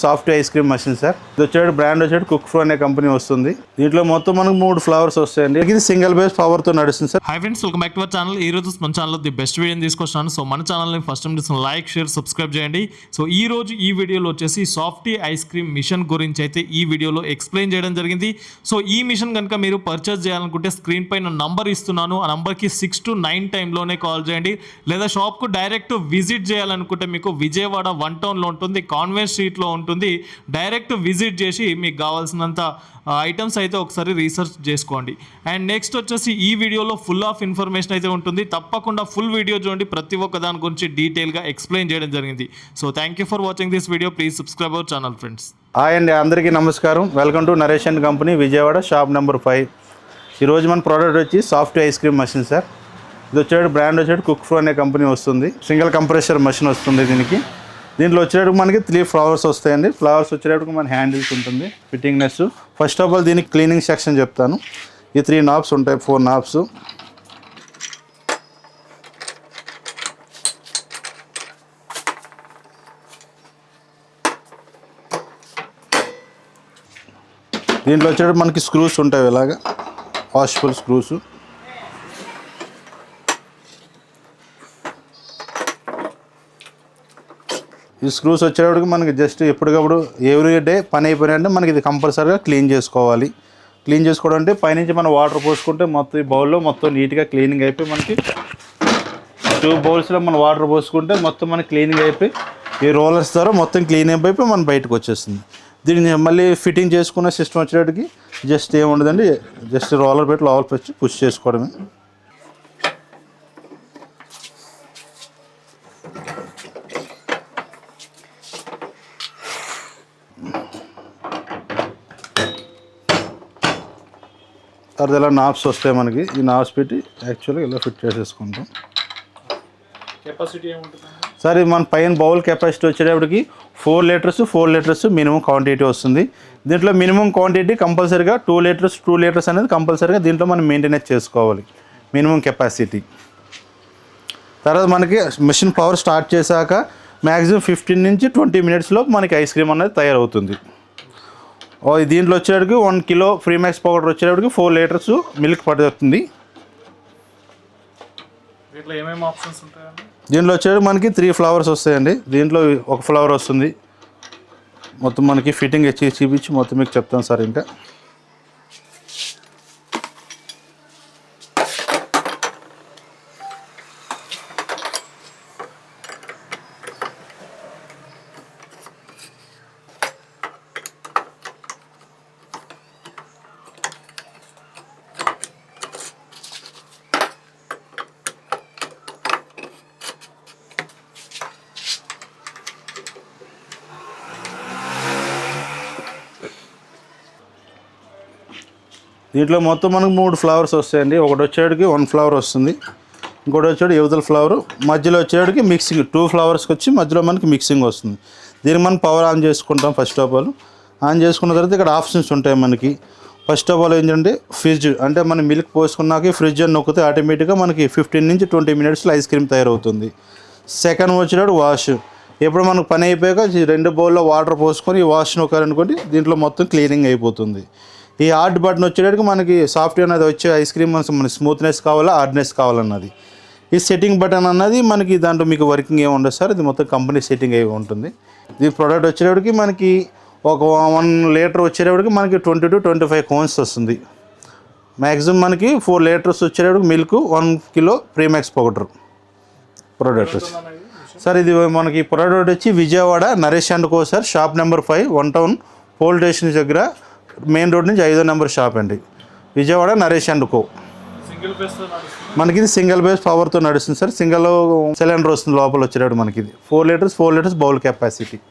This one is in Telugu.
Soft ice cream machine sir. ఇది వచ్చేటి బ్రాండ్ వచ్చేటి కుక్ ఫ్రో అనే కంపెనీ వస్తుంది. దీంట్లో మొత్తం మనకు 3 ఫ్లవర్స్ వస్తాయండి. ఇది సింగిల్ బేస్ పవర్ తో నడుస్తుంది sir. Hi friends, welcome back to our channel. ఈ రోజు మన ఛానల్లో ది బెస్ట్ వీడియోని తీసుకొచ్చాను. సో మన ఛానల్ని ఫస్ట్ టైం చూసిన లైక్, షేర్, సబ్స్క్రైబ్ చేయండి. సో ఈ రోజు ఈ వీడియోలో వచ్చేసి సాఫ్టీ ఐస్ క్రీమ్ మిషన్ గురించి అయితే ఈ వీడియోలో ఎక్స్ప్లెయిన్ చేయడం జరిగింది. సో ఈ మిషన్ కనుక మీరు పర్చేస్ చేయాలనుకుంటే స్క్రీన్ పైన నంబర్ ఇస్తున్నాను. ఆ నంబర్కి 6 to 9 టైంలోనే కాల్ చేయండి. లేదా షాప్కు డైరెక్ట్ విజిట్ చేయాలనుకుంటే మీకు విజయవాడ 1 టౌన్లో ఉంటుంది, కాన్వెంట్ స్ట్రీట్లో ఉంటుంది. డైరెక్ట్ విజిట్ చేసి మీకు కావాల్సినంత ఐటమ్స్ అయితే ఒకసారి రీసెర్చ్ చేసుకోండి. అండ్ నెక్స్ట్ వచ్చేసి ఈ వీడియోలో ఫుల్ ఆఫ్ ఇన్ఫర్మేషన్ అయితే ఉంటుంది. తప్పకుండా ఫుల్ వీడియో చూడండి. ప్రతి ఒక్క దాని గురించి డీటెయిల్గా ఎక్స్ప్లెయిన్ చేయడం జరిగింది. So thank you for watching this video. Please subscribe our channel friends. Hi అండి, అందరికీ నమస్కారం. Welcome to Naresh and company, Vijayawada, shop number 5. ఈరోజు మన ప్రోడక్ట్ వచ్చి soft ice cream machine sir. ఇది వచ్చేటి బ్రాండ్ వచ్చేటి కుక్ ఫ్రో అనే కంపెనీ వస్తుంది. సింగిల్ కంప్రెషర్ మషిన్ వస్తుంది దీంట్లో వచ్చేటప్పుడు మనకి 3 ఫ్లవర్స్ వస్తాయండి. ఫ్లవర్స్ వచ్చేటప్పుడు మన హ్యాండిల్స్ ఉంటుంది, ఫిట్టింగ్నెస్. ఫస్ట్ ఆఫ్ ఆల్ దీనికి క్లీనింగ్ సెక్షన్ చెప్తాను. ఈ 3 నాబ్స్ ఉంటాయి, 4 నాబ్స్. దీంట్లో వచ్చేటప్పుడు మనకి స్క్రూస్ ఉంటాయి, ఇలాగా వాషబుల్ స్క్రూస్. ఈ స్క్రూస్ వచ్చేటప్పటికి మనకి జస్ట్ ఎప్పటికప్పుడు ఎవ్రీ డే పని అయిపోయినంటే మనకి ఇది కంపల్సరీగా క్లీన్ చేసుకోవాలి. క్లీన్ చేసుకోవడం అంటే పైనుంచి మనం వాటర్ పోసుకుంటే మొత్తం ఈ బౌల్లో మొత్తం నీట్గా క్లీనింగ్ అయిపోయి మనకి 2 బౌల్స్లో మనం వాటర్ పోసుకుంటే మొత్తం మనకి క్లీనింగ్ అయిపోయి ఈ రోలర్స్ ద్వారా మొత్తం క్లీన్ అయిపోయి మనం బయటకు వచ్చేస్తుంది. దీన్ని మళ్ళీ ఫిట్టింగ్ చేసుకున్న సిస్టమ్ వచ్చేటప్పటికి జస్ట్ ఏముండదండి, జస్ట్ రోలర్ పెట్టి లోపల పెట్టి పుష్ చేసుకోవడమే. అది ఇలా నాబ్స్ వస్తాయి మనకి. ఈ నాబ్స్ పెట్టి యాక్చువల్గా ఇలా ఫిట్ చేసేసుకుంటాం. కెపాసిటీ ఏముంటుంది సార్? ఇది మన పైన బౌల్ కెపాసిటీ వచ్చేటప్పటికి 4 లీటర్స్ మినిమం క్వాంటిటీ వస్తుంది. దీంట్లో మినిమం క్వాంటిటీ కంపల్సరీగా 2 లీటర్స్ అనేది కంపల్సరీగా దీంట్లో మనం మెయింటెనెన్స్ చేసుకోవాలి, మినిమం కెపాసిటీ. తర్వాత మనకి మిషన్ పవర్ స్టార్ట్ చేశాక మ్యాక్సిమం 15 నుంచి 20 మినిట్స్లో మనకి ఐస్ క్రీమ్ అనేది తయారవుతుంది. దీంట్లో వచ్చేటప్పటికి 1 కిలో ఫ్రీ మ్యాక్స్ పౌడర్ వచ్చేటప్పటికి 4 లీటర్స్ మిల్క్ పడుతుంది. దీంట్లో వచ్చేటప్పుడు మనకి 3 ఫ్లవర్స్ వస్తాయండి. దీంట్లో 1 ఫ్లవర్ వస్తుంది. మొత్తం మనకి ఫిట్టింగ్ చూపించి మొత్తం మీకు చెప్తాను సార్. ఇంకా దీంట్లో మొత్తం మనకు 3 ఫ్లవర్స్ వస్తాయండి. ఒకటి వచ్చేటికి 1 ఫ్లవర్ వస్తుంది, ఇంకోటి వచ్చేటికి యువతల ఫ్లవర్, మధ్యలో వచ్చేటికి మిక్సింగ్ 2 ఫ్లవర్స్కి వచ్చి మధ్యలో మనకి మిక్సింగ్ వస్తుంది. దీనికి మనం పవర్ ఆన్ చేసుకుంటాం. ఫస్ట్ ఆఫ్ ఆల్ ఆన్ చేసుకున్న తర్వాత ఇక్కడ ఆప్షన్స్ ఉంటాయి మనకి. ఫస్ట్ ఆఫ్ ఆల్ ఏంటంటే ఫ్రిడ్జ్, అంటే మనం మిల్క్ పోసుకున్నాక ఫ్రిడ్జ్ అని నొక్కితే ఆటోమేటిక్గా మనకి 15 నుంచి 20 మినిట్స్లో ఐస్ క్రీమ్ తయారవుతుంది. సెకండ్ వచ్చేటప్పుడు వాష్. ఎప్పుడు మనకు పని అయిపోయాక 2 బౌల్లో వాటర్ పోసుకొని ఈ వాష్ నొక్కారనుకోండి దీంట్లో మొత్తం క్లీనింగ్ అయిపోతుంది. ఈ హార్డ్ బటన్ వచ్చేటప్పటికి మనకి సాఫ్ట్వేర్ అనేది వచ్చే ఐస్ క్రీమ్ మన స్మూత్నెస్ కావాలా, హార్డ్నెస్ కావాలన్నది. ఈ సెట్టింగ్ బటన్ అన్నది మనకి దాంట్లో మీకు వర్కింగ్ ఏమి ఉండదు సార్. ఇది మొత్తం కంపెనీ సెట్టింగ్ అయి ఉంటుంది. ఈ ప్రోడక్ట్ వచ్చేటప్పటికి మనకి ఒక 1 లీటర్ వచ్చేటప్పటికి మనకి 20 to 25 కోన్స్ వస్తుంది. మ్యాక్సిమం మనకి 4 లీటర్స్ వచ్చేటప్పటికి milk, 1 kilo premix powder product వచ్చి సార్. ఇది మనకి ప్రోడక్ట్ వచ్చి Vijayawada Naresh and co sir, shop number 5, 1 town police station దగ్గర, మెయిన్ రోడ్ నుంచి 5వ నెంబర్ షాప్ అండి, విజయవాడ నరేష్ అండ్ కో. మనకి ఇది సింగిల్ బేస్ పవర్తో నడుస్తుంది సార్. సింగిల్ సిలిండర్ వస్తుంది లోపల వచ్చేటప్పుడు మనకి ఇది 4 లీటర్స్ బౌల్ కెపాసిటీ.